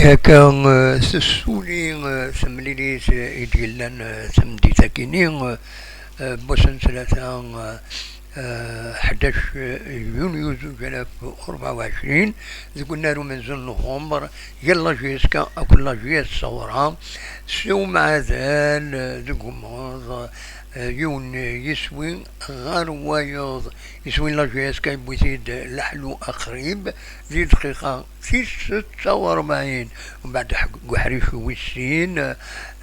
كان سسولي سمليلي يديلنا سمدي تاكيني بوسن ثلاثة 11 يونيو 2024 قلنا له منزل نوفمبر يلا جيسكا أكل جيس صورها سو مع ذال دقماض يون يسوي غار وياض يسوي لا جيسكا يبوزيد لحلو أقريب ذي دقيقة في 46 ومن بعد قحريش ويسين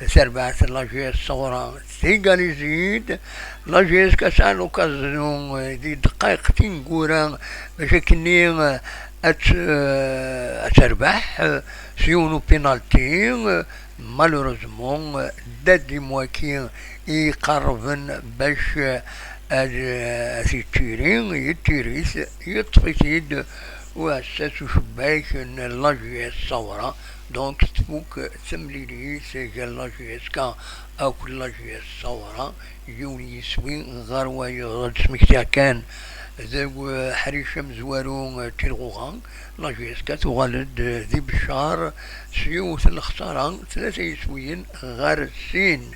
سربعة لا جيس صورها ثقل يزيد لا جيس كسانو كازنو دي دقائق تنقورا باش كني اتربح سيونو بينالتي مالوريزمون دادي مواكين يقربن باش يتيريس يطفيسيد واساسو شباك لا جيس صورا دونك تفوك تمليليس لا جيس كا او لا جيس صورا يوني يسوي غاروا يغرد سمكتها كان ذو حريشم زوارو تلغوغان لا جيسكا تغالد ذي بشار سيوث الخسارة ثلاثة يسويين غار السين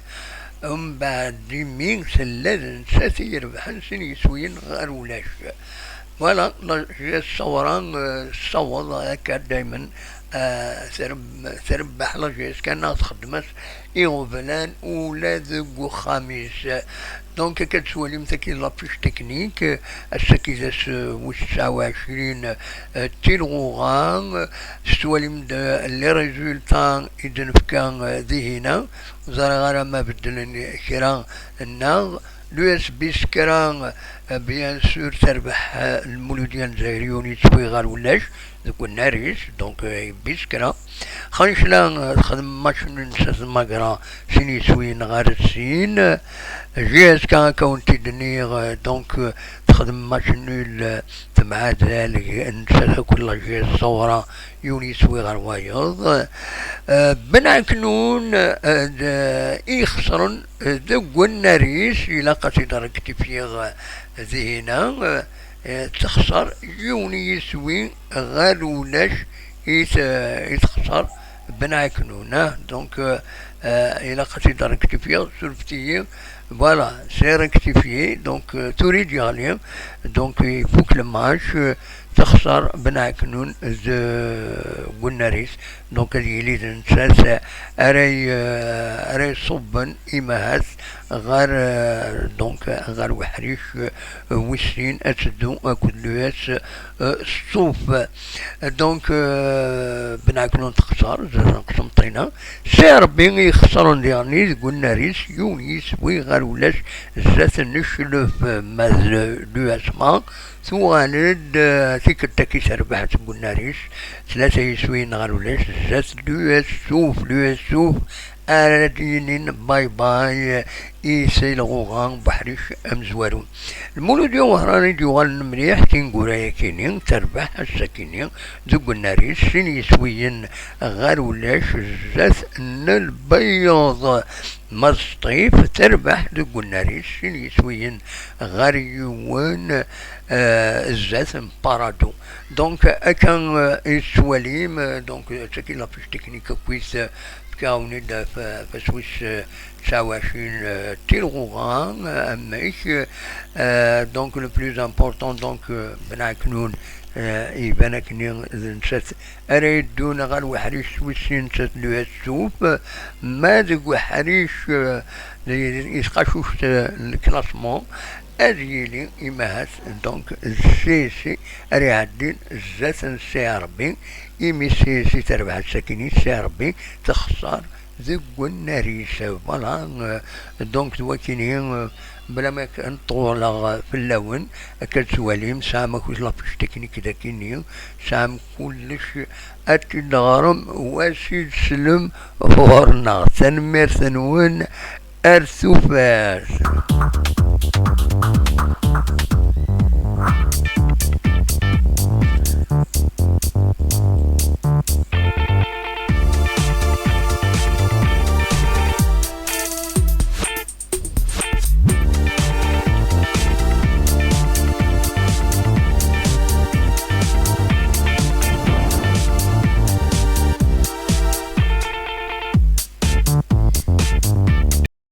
بعد مين سلازن ساسي يربحن سين يسويين غار ولاش فوالا لا جيس صوران صوض هكا دايما تربح لا جيسكا ناس خدمت إيغوفلان ولا ذو خامس دونك كتسوالي مثاكي لابيش تكنيك السكيزاس وش 29 تيلغوغان سوالي مدا لي ريزولتان إذن فكان ذهنا زرغارا ما بدلن كرا الناغ لو اس بيس كرا بيان سور تربح المولوديان زايريوني تسوي غار ولاش ذوك الناريس دونك بيس كرا خانشلا تخدم ماتش ننسى المقرا سيني سوين غار السين جيس كان كونتي دنيغ دونك تخدم ماتش نول مع ذلك ننسى كل جيس صورة يوني سوي غار وايض بنا كنون يخسرن ذوق الناريس إلا قصيدة ركتفيغ ذهنا تخسر يوني يسوي غار ولاش يتخسر بنا كنونا دونك إلا قصيدة ركتفيغ سلفتي فوالا سي ركتيفيي دونك تريد يغلي دونك يفوك الماتش تخسر بنا كنون والناريس دونك اللي نساس أري صبن إمهات غار دونك غار وحريش وسين أتدو كلوات الصوف دونك بنا كنون تخسر زرنا قسمطينا سي ربي يخسرون ديالني والناريس يونيس وي غار ولاش زات نشلف ماز دو اسما ثوالد تيك التاكي سربحت بولناريش ثلاثة يسوين غار ولاش زات دو السوف أردينين باي باي إيسي الغوغان بحريش أمزوارون المولود يوم هراني جوال مليح تنقورا كينين تربح السكينين ذوق الناريس سين يسوين غار ولاش زات البياض مصطيف تربح ذوق الناريس سين يسوين غار يوان زات مبارادو دونك أكان السواليم دونك تاكي لابيش تكنيك كويس كاوني دا فسويس 29 تيلغوغان أمايش دونك لو بلوز امبورطون دونك بنا كنون يبانا كنين نسات أريد دون غال وحريش سويسين نسات لو السوف ما ذوق وحريش يسقاشوش الكلاسمون أريلي إمهات دونك السيسي أريعدين زات سي ربي إمي سيسي تربح الساكنين سي ربي تخسر ذوق الناريس فوالا دونك دواكينين بلا ما نطول في اللون كتسواليم سام كل لابيش تكنيك داكيني سام كلش أتدغرم واسيد سلم فورنا تنمير ثنون أرثوفاس